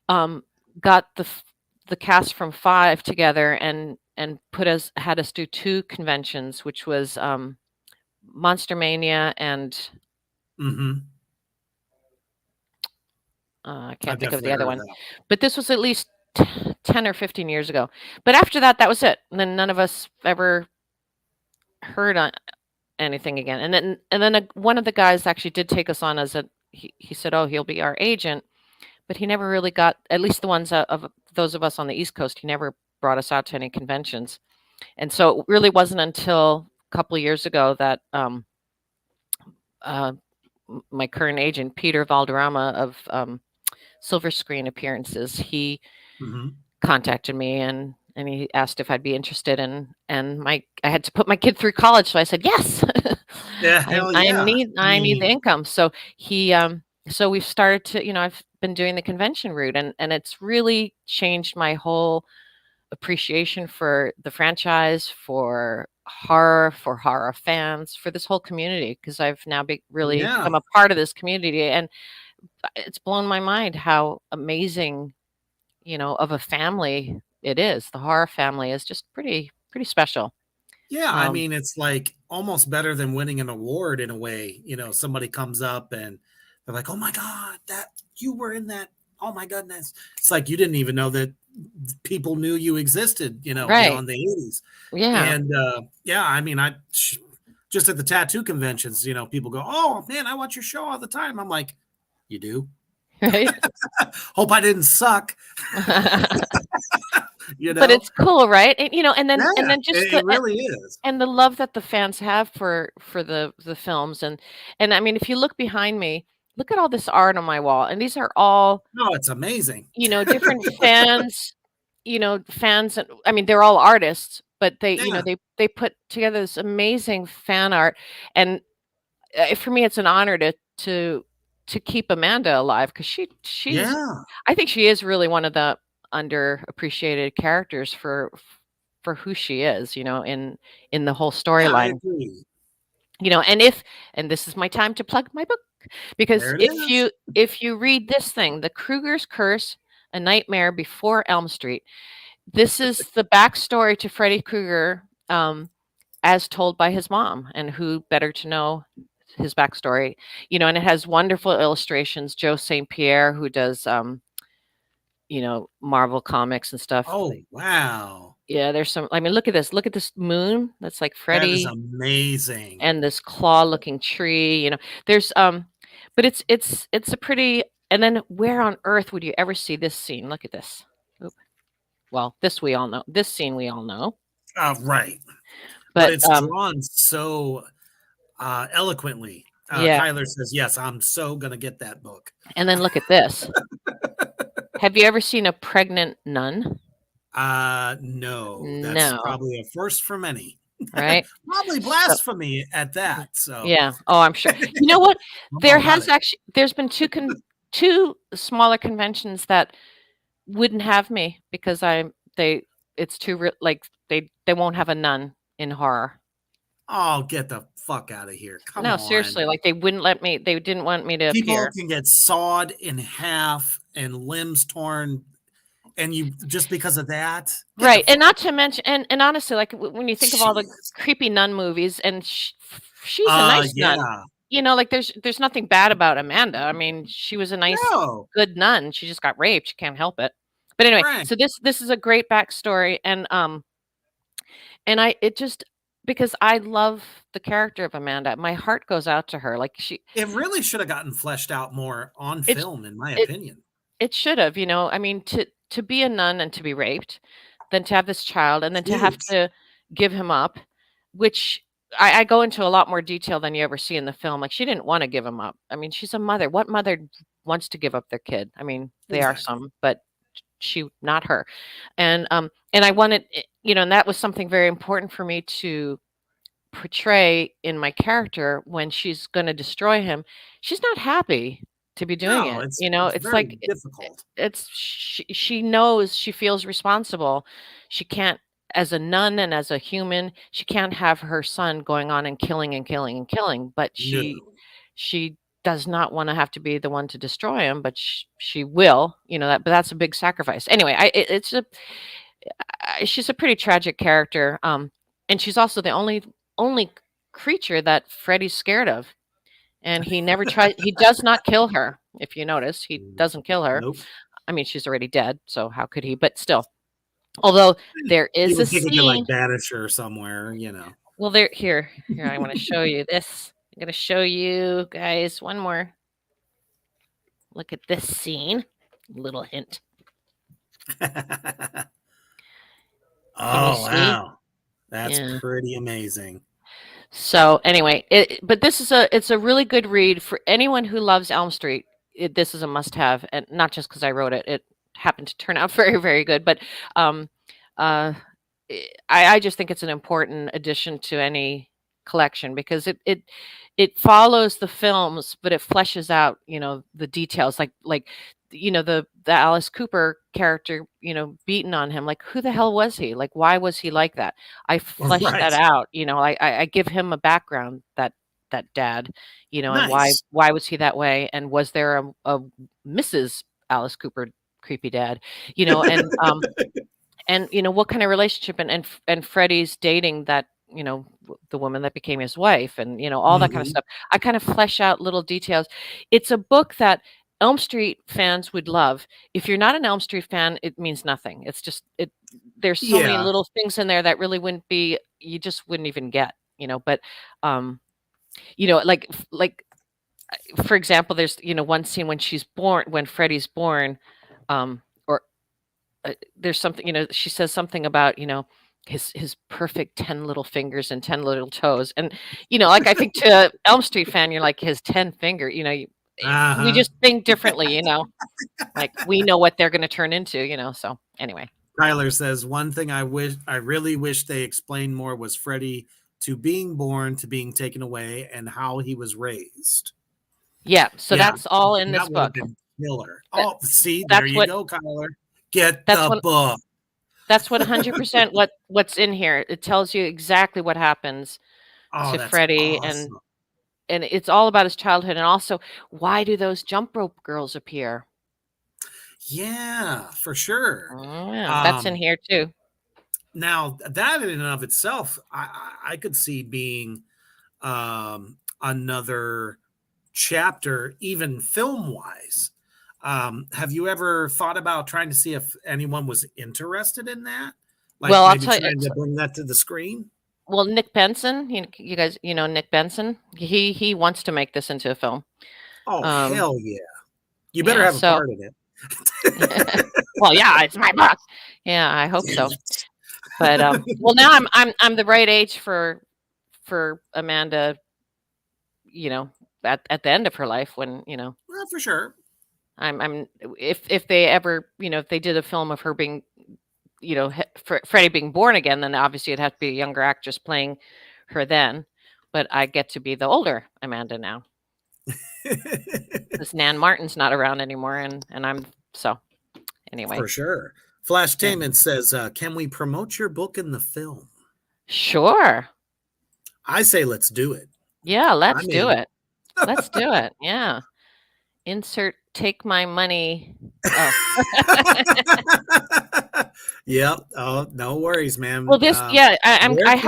got the cast from 5 together and had us do 2 conventions, which was Monster Mania and Mhm. I I've can't think of definitely the other heard of one. that. But this was at least 10 or 15 years ago. But after that, that was it. And then none of us ever heard anything again. And then one of the guys actually did take us on as he said, "Oh, he'll be our agent." But he never really got, at least the ones of those of us on the East Coast, he never brought us out to any conventions. And so it really wasn't until a couple of years ago that uh, my current agent, Peter Valderrama of Silver Screen Appearances, he Mhm. contacted me and he asked if I'd be interested and I had to put my kid through college, so I said yes. Yeah, I hell I yeah. need I I need the mean, income. So we've started to, I've been doing the convention route and it's really changed my whole appreciation for the franchise, for horror fans, for this whole community because I've now really yeah. become a part of this community and it's blown my mind how amazing, of a family it is. The horror family is just pretty special. Yeah, I Um, mean, it's, like, almost better than winning an award in a way, somebody comes up and they're like, "Oh my god, that you were in that. Oh my goodness." It's like you didn't even know that people knew you existed, right. beyond the '80s. Yeah. And, yeah, I mean, just at the tattoo conventions, people go, "Oh, man, I watch your show all the time." I'm like, "You do? Right. Hope I didn't suck." You But know? it's cool, right? And then just It really is. and the love that the fans have for the films and I mean, if you look behind me, look at all this art on my wall, and these are all, No, it's amazing. different fans, fans, and I mean, they're all artists, but Yeah, they put together this amazing fan art, and for me, it's an honor to keep Amanda alive because she's yeah, I think she is really one of the underappreciated characters for who she is, in the whole yeah. I storyline. agree. And this is my time to plug my book, because There it is. if you read this thing, The Kruger's Curse: A Nightmare Before Elm Street, this is the backstory to Freddy Krueger, as told by his mom, and who better to know his backstory, and it has wonderful illustrations. Joe St. Pierre, who does, Marvel comics and stuff. Oh, wow. Yeah, there's some. I mean, look at this. Look at this moon. That's like That is Freddy, amazing. and this claw-looking tree. There's but it's a pretty. And then, where on earth would you ever see this scene? Look at this. Oop. Well, this we all know. This scene we all know. Right. But But it's drawn so eloquently. yeah. Kyler says, yes, I'm so going to get that book. And then look at this. Have you ever seen a pregnant nun? No, that's No, probably a first for many. right? Probably So blasphemy at that. So yeah. Oh, I'm sure. You know what? I'm all about it. There's been two smaller conventions that wouldn't have me because it's too like they won't have a nun in horror. Oh, get the fuck out of here. Come No, on. seriously, like they wouldn't let me. They didn't want me to People appear. can get sawed in half and limbs torn, and you just because of that. Right, and not to mention, and honestly, like when you think of all the Jeez. creepy nun movies, and she's a nice nun. Yeah. Like there's nothing bad about Amanda. I mean, she was a nice, No. good nun. She just got raped. She can't help it. But anyway, Right. so this is a great backstory, and it just, because I love the character of Amanda, my heart goes out to her. Like It really should have gotten fleshed out more on it's film, in my it opinion. it should have, I mean, to be a nun and to be raped, then to have this child, and then to have Huge. to give him up, which I go into a lot more detail than you ever see in the film. Like, she didn't want to give him up. I mean, she's a mother. What mother wants to give up their kid? I mean, they are Exactly. some, but not her. And I wanted, and that was something very important for me to portray in my character. When she's going to destroy him, she's not happy to be doing No, it. it's It's very like difficult. she knows, she feels responsible. She can't, as a nun and as a human, she can't have her son going on and killing and killing and killing, but No. she does not want to have to be the one to destroy him, but she will, but that's a big sacrifice. Anyway, she's a pretty tragic character. And she's also the only creature that Freddy's scared of, and he does not kill her. If you notice, he doesn't kill her. Nope. I mean, she's already dead, so how could he? But still, although there You is a would think he could like scene. banish her somewhere. Well, here, I want to show you this. I'm going to show you guys one more. Look at this scene. Little hint. Can you Oh, see? wow. That's Yeah. pretty amazing. So anyway, but it's a really good read for anyone who loves Elm Street. This is a must-have, and not just because I wrote it. It happened to turn out very, very good. But um, uh, I just think it's an important addition to any collection, because it follows the films, but it fleshes out, the details, like the Alice Cooper character, beaten on him. Like, who the hell was he? Like, why was he like that? I fleshed that Right. out. I give him a background, that dad, and Nice. why was he that way, and was there a Mrs. Alice Cooper creepy dad, and what kind of relationship, and Freddie's dating that, the woman that became his wife, and all that kind of Mhm. stuff. I kind of flesh out little details. It's a book that Elm Street fans would love. If you're not an Elm Street fan, it means nothing. It's just there's so many Yeah. little things in there that really wouldn't be, you just wouldn't even get, but um like for example, there's, one scene when Freddie's born, or there's something, she says something about, his perfect 10 little fingers and 10 little toes. And, like, I think to Elm Street fan, you're like, his 10 finger, We Uh-huh. just think differently, you know. Like we know what they're going to turn into, you know. So anyway, Tyler says one thing I really wish they explained more was Freddie to being born to being taken away and how he was raised. yeah. So Yeah, that's all in this that would have book. been killer. That, Oh, see, there that's you what go, Kyler. Get that's the what book. that's 100% what's in here. It tells you exactly what happens Oh, to that's Freddie, awesome. and it's all about his childhood, and also why do those jump rope girls appear? Yeah, for sure. Yeah, that's in Um, here too. Now that in and of itself, I could see being another chapter, even film wise. Have you ever thought about trying to see if anyone was interested in that? Like Well, I'll maybe tell you. trying to bring that to the screen? Well, Nick Benson, you guys, you know Nick Benson. He wants to make this into a film. Oh, Um, hell yeah. You better yeah. have a So, part in it. well, yeah, it's my book. Yeah, I hope Damn so. it. But well, now I'm the right age for Amanda. You know, at the end of her life, when Well, for sure. I'm if they ever if they did a film of her being Freddie being born again, then obviously it'd have to be a younger actress playing her then. But I get to be the older Amanda now. Because Nan Martin's not around anymore, and I'm so anyway. For sure. Flash Yeah. Tainment says, can we promote your book in the film? Sure. I say let's do it. Yeah, let's I'm do in. it. Let's do it. Yeah. Insert take my money. Oh. Yep. Oh, no worries, man. Well, this yeah, Where can I everybody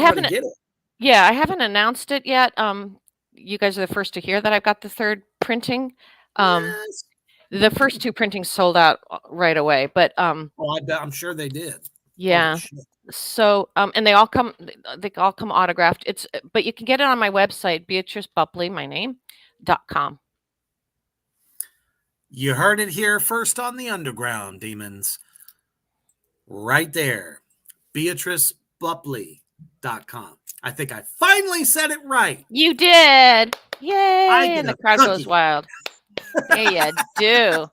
haven't get it? yeah, I haven't announced it yet. You guys are the first to hear that I've got the third printing. Yes. The first two printings sold out right away, but Oh, I bet I'm sure they did. Holy yeah. shit. So and they all come autographed. But you can get it on my website, Beatrice Boepple, my name, .com. You heard it here first on the Underground, demons. Right there. BeatriceBupley.com. I think I finally said it right. You did. I Yay. get And the a crowd goes cookie. wild. Yeah, you do.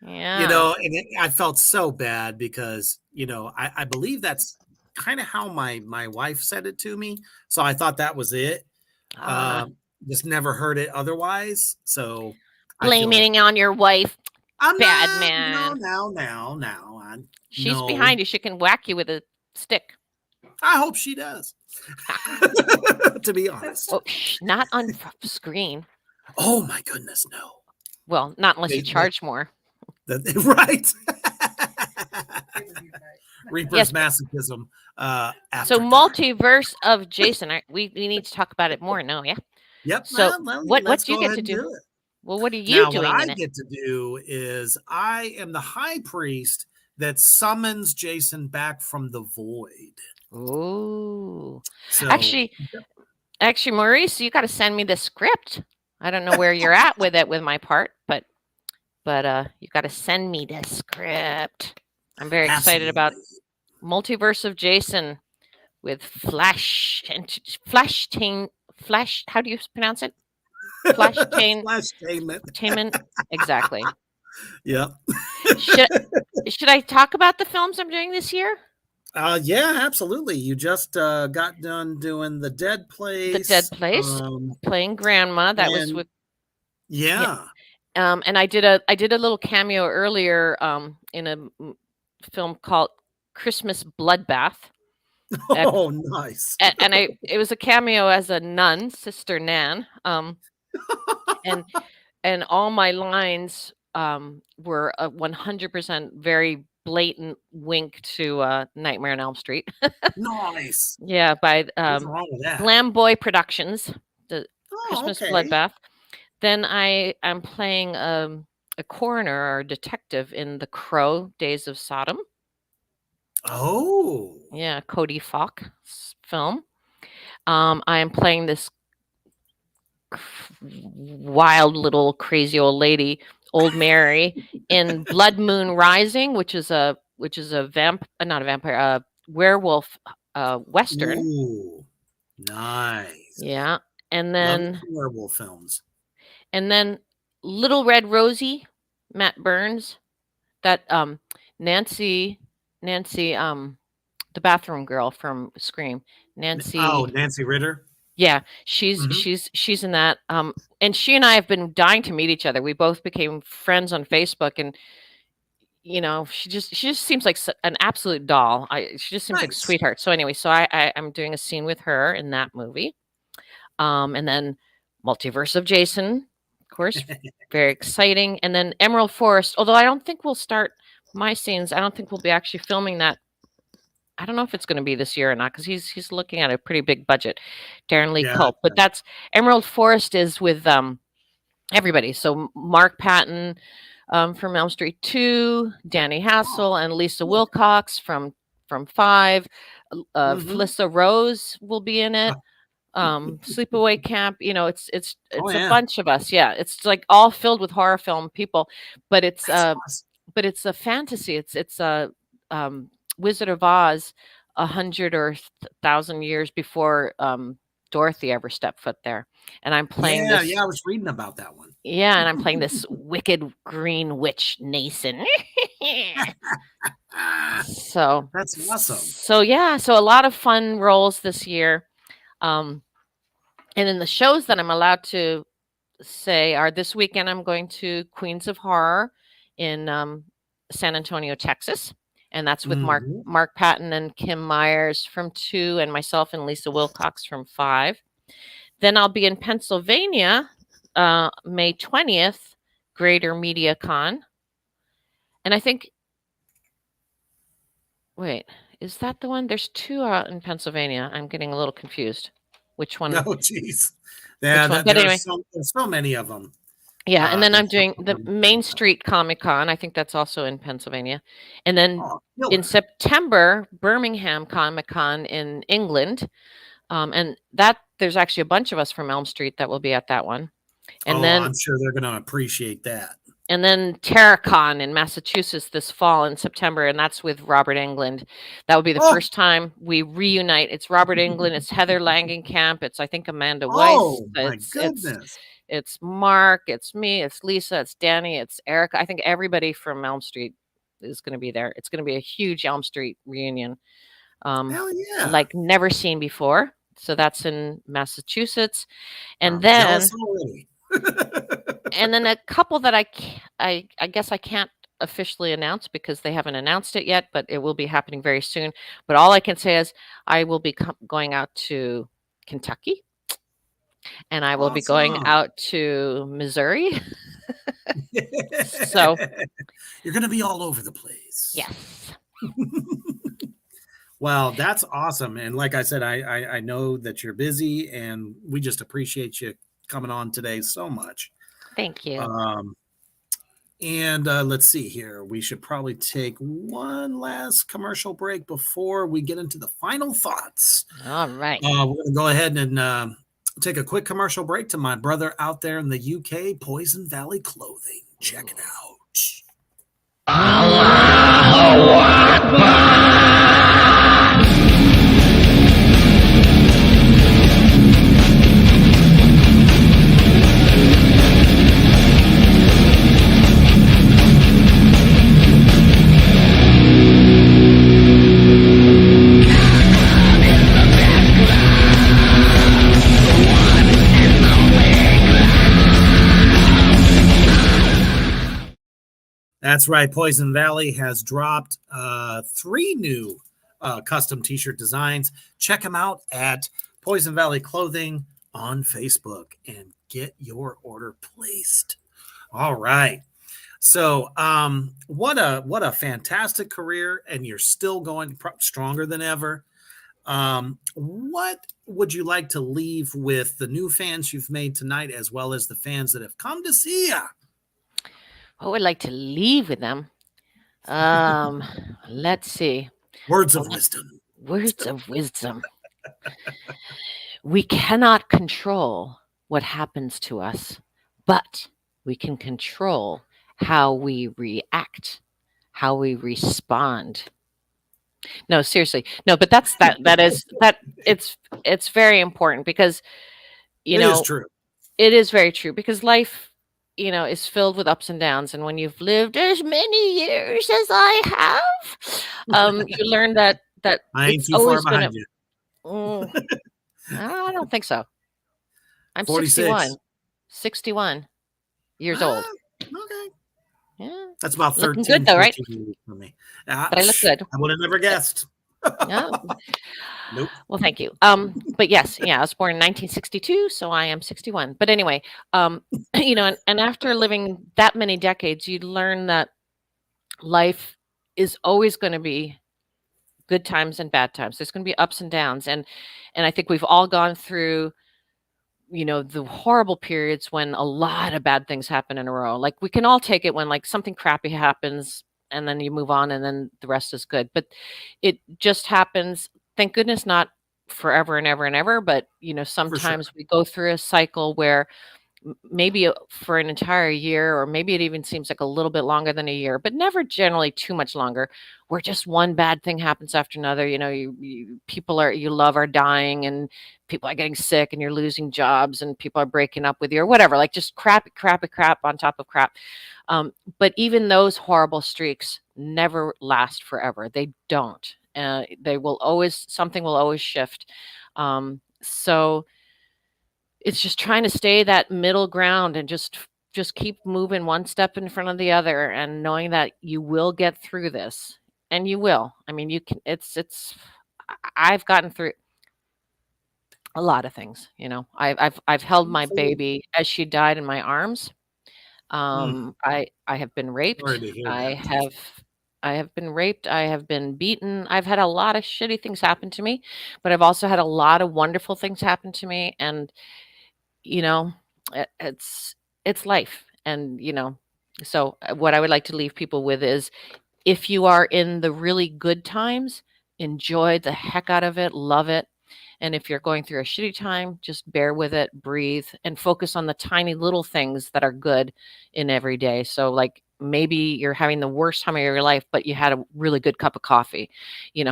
Yeah. And I felt so bad because, I believe that's kind of how my wife said it to me. So I thought that was it. Ah, Just never heard it otherwise. So I feel blaming on your wife. I'm Bad not, man. now. She's No, behind you. She can whack you with a stick. I hope she does. To be honest. Oh, not on screen. Oh my goodness, no. Well, not unless you charge more. Right. Reaper's Yes. masochism. So multiverse of Jason. We need to talk about it more. No, yeah. Yep. So what Let's do you go get ahead to and do? do it. Well, what are you Now, what doing I in it? get to do is I am the high priest that summons Jason back from the void. Ooh. So Actually, Maurice, you got to send me the script. I don't know where you're at with it with my part, but you got to send me the script. I'm very excited about Multiverse of Jason with Flash. How do you pronounce it? Flashtainment. Exactly. Yep. Should I talk about the films I'm doing this year? Yeah, absolutely. You just got done doing The Dead Place. The Dead Place, playing Grandma. That was with yeah. And I did a little cameo earlier in a film called Christmas Bloodbath. Oh, nice. And it was a cameo as a nun, Sister Nan. And all my lines were a 100% very blatant wink to Nightmare on Elm Street. Nice. Yeah, by Glam Boy Productions, the Christmas Bloodbath. Then I'm playing a coroner or detective in The Crow, Days of Sodom. Oh. Yeah, Cody Falk's film. I am playing this wild little crazy old lady, Old Mary, in Blood Moon Rising, which is a not a vampire, werewolf western. Ooh, nice. Yeah, and then werewolf films. And then Little Red Rosie, Matt Burns, that Nancy Nancy the bathroom girl from Scream. Oh, Nancy, Nancy Ritter. yeah, Hmm. she's in that. And she and I have been dying to meet each other. We both became friends on Facebook, and she just seems like an absolute doll. She just seems like a Nice. sweetheart. So anyway, so I'm doing a scene with her in that movie. And then Multiverse of Jason, of course, very exciting. And then Emerald Forest, although I don't think we'll start my scenes. I don't think we'll be actually filming that. I don't know if it's going to be this year or not because he's looking at a pretty big budget. Darren Lee Yeah. Culp, but that's Emerald Forest is with everybody. So Mark Patton from Elm Street 2, Danny Oh, Hassel, and Lisa cool. Wilcox from 5. Hmm. Felissa Rose will be in it. Sleepaway Camp. It's Oh it's a yeah. bunch of us. Yeah, it's like all filled with horror film people, but That's awesome. it's a fantasy. It's a Wizard of Oz, 100 or 1,000 years before Dorothy ever stepped foot there, and I'm playing Yeah, this. yeah. I was reading about that one. Yeah, and I'm playing this wicked green witch Nason. Ah, so that's awesome. so yeah, so a lot of fun roles this year. Um, and in the shows that I'm allowed to say are this weekend, I'm going to Queens of Horror in San Antonio, Texas. And that's with Hmm. Mark Patton and Kim Myers from 2, and myself and Lisa Wilcox from 5. Then I'll be in Pennsylvania May 20th, Greater Media Con. And I think, wait, is that the one? There's 2 out in Pennsylvania. I'm getting a little confused. Which one? Oh, geez. Yeah, Which one? that But anyway, there's so many of them. yeah, and then I'm There's so doing many the of 'em at the same Main time. Street Comic Con. I think that's also in Pennsylvania. And then Oh, in killer. September, Birmingham Comic Con in England. And that there's actually a bunch of us from Elm Street that will be at that one. And Oh, then I'm sure they're going to appreciate that. and then TerraCon in Massachusetts this fall in September, and that's with Robert Englund. That will be the Oh, first time we reunite. It's Robert Englund, it's Heather Langenkamp, it's I think Amanda Weiss, oh my it's goodness. it's Mark, it's me, it's Lisa, it's Danny, it's Erica. I think everybody from Elm Street is going to be there. It's going to be a huge Elm Street reunion, um, Hell yeah. like never seen before. So that's in Massachusetts, and I'm jealous then already. a couple that I guess I can't officially announce because they haven't announced it yet, but it will be happening very soon. But all I can say is I will be going out to Kentucky, and I will be going Awesome. out to Missouri. So You're going to be all over the place. yes, Well, that's awesome. And like I said, I know that you're busy and we just appreciate you coming on today so much. thank you. Um, and let's see here. We should probably take one last commercial break before we get into the final thoughts. All right. We're going to go ahead and take a quick commercial break to my brother out there in the UK, Poison Valley Clothing. Check it out. That's right. Poison Valley has dropped 3 new custom t-shirt designs. Check them out at Poison Valley Clothing on Facebook and get your order placed. All right. So, what a fantastic career, and you're still going stronger than ever. What would you like to leave with the new fans you've made tonight, as well as the fans that have come to see you? What would I like to leave with them? Um, let's see. Words Well, of wisdom. words of wisdom. We cannot control what happens to us, but we can control how we react, how we respond. No, seriously. No, but that is that it's very important because you It is know, true. It is very true because life, is filled with ups and downs. And when you've lived as many years as I have, you learn that I ain't it's too far always going to. behind you. Mm, I don't think so. I'm 61, 46. 61 years old. Ah, okay. Yeah, That's about looking good 13, though, right? 14 years for me. But I look good. I would have never guessed. Yeah. Nope. Well, thank you. But yes, yeah, I was born in 1962, so I am 61. But anyway, and after living that many decades, you learn that life is always going to be good times and bad times. There's going to be ups and downs, and I think we've all gone through, the horrible periods when a lot of bad things happen in a row. Like we can all take it when like something crappy happens and then you move on and then the rest is good. But it just happens, thank goodness, not forever and ever and ever, but For sure. sometimes we go through a cycle where maybe for an entire year, or maybe it even seems like a little bit longer than a year, but never generally too much longer, where just one bad thing happens after another. People you love are dying, and people are getting sick, and you're losing jobs, and people are breaking up with you, or whatever, like just crap on top of crap. But even those horrible streaks never last forever. They don't. Something will always shift. So it's just trying to stay that middle ground and just keep moving one step in front of the other, and knowing that you will get through this, and you will. I mean, you can. I've gotten through a lot of things. I've held my Absolutely. baby as she died in my arms. Mm, I have been raped. sorry to hear I that. have I have been raped. I have been beaten. I've had a lot of shitty things happen to me, but I've also had a lot of wonderful things happen to me. And you know it's life. And so what I would like to leave people with is, if you are in the really good times, enjoy the heck out of it, love it. And if you're going through a shitty time, just bear with it, breathe, and focus on the tiny little things that are good in every day. So like maybe you're having the worst time of your life, but you had a really good cup of coffee,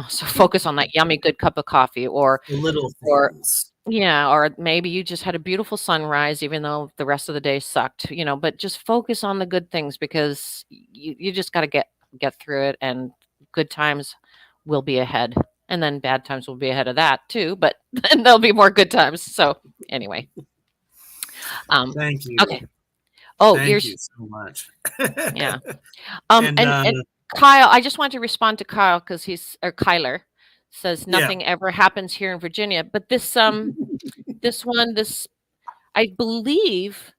so focus on that yummy good cup of coffee. or The little or things. yeah, or maybe you just had a beautiful sunrise, even though the rest of the day sucked, but just focus on the good things, because you just got to get through it, and good times will be ahead. And then bad times will be ahead of that too, but then there'll be more good times. So anyway, Thank you. okay. Oh, Thank you so much. yeah. And And Kyle, I just want to respond to Kyle, because or Kyler says yeah. nothing ever happens here in Virginia, but this I believe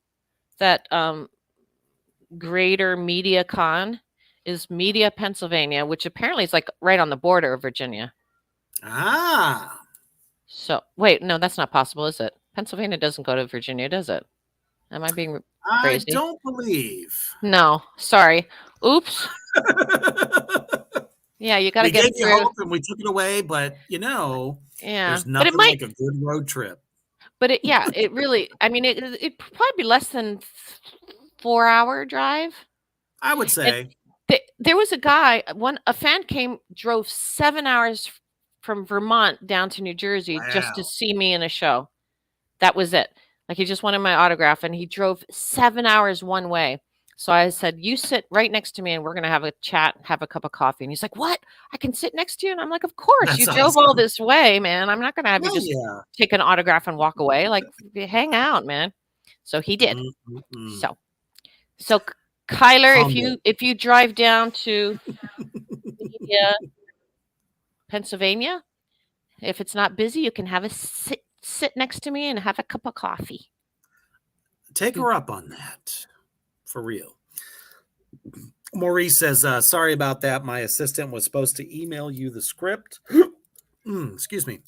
that Greater Media Con is Media, Pennsylvania, which apparently is like right on the border of Virginia. Ah, So wait, no, that's not possible, is it? Pennsylvania doesn't go to Virginia, does it? Am I being I crazy? don't believe. No, sorry. Oops. Yeah, you got to We get gave you through. hope and we took it away, but Yeah, there's nothing like a good road trip. yeah, it really. I mean, it probably be less than 4 hour drive. I would And say. there was a guy, a fan drove 7 hours from Vermont down to New Jersey just to Wow. see me in a show. That was it. Like he just wanted my autograph, and he drove 7 hours one way. So I said, "You sit right next to me, and we're gonna have a chat, have a cup of coffee." And he's like, "What? I can sit next to you?" And I'm like, "Of course. You That's drove all awesome. this way, man. I'm not gonna have you Hell just yeah. take an autograph and walk away. Like, hang out, man." So he did. Mm-mm-mm. So, Kyler, if Humble. you drive down to Media, Pennsylvania, if it's not busy, you can have a sit next to me and have a cup of coffee. Take her up on that. For real. Maurice says, sorry about that. My assistant was supposed to email you the script. Excuse me.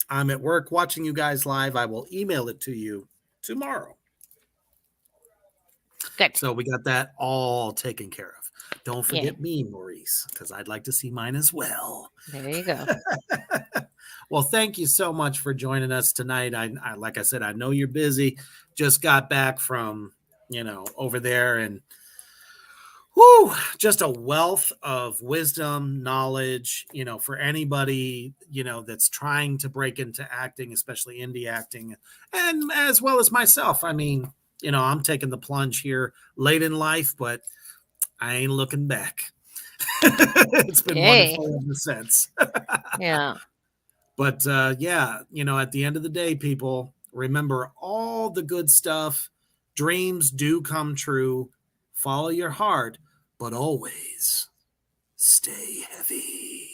I'm at work watching you guys live. I will email it to you tomorrow. Good. So we got that all taken care of. Don't Yeah. forget me, Maurice, because I'd like to see mine as well. There you go. Well, thank you so much for joining us tonight. I like I said, I know you're busy. Just got back from, over there, and Whew, just a wealth of wisdom, knowledge, for anybody, that's trying to break into acting, especially indie acting, and as well as myself. I mean, I'm taking the plunge here late in life, but I ain't looking back. It's been Yay. wonderful ever since. Yeah. But yeah, at the end of the day, people, remember all the good stuff. Dreams do come true. Follow your heart, but always stay heavy.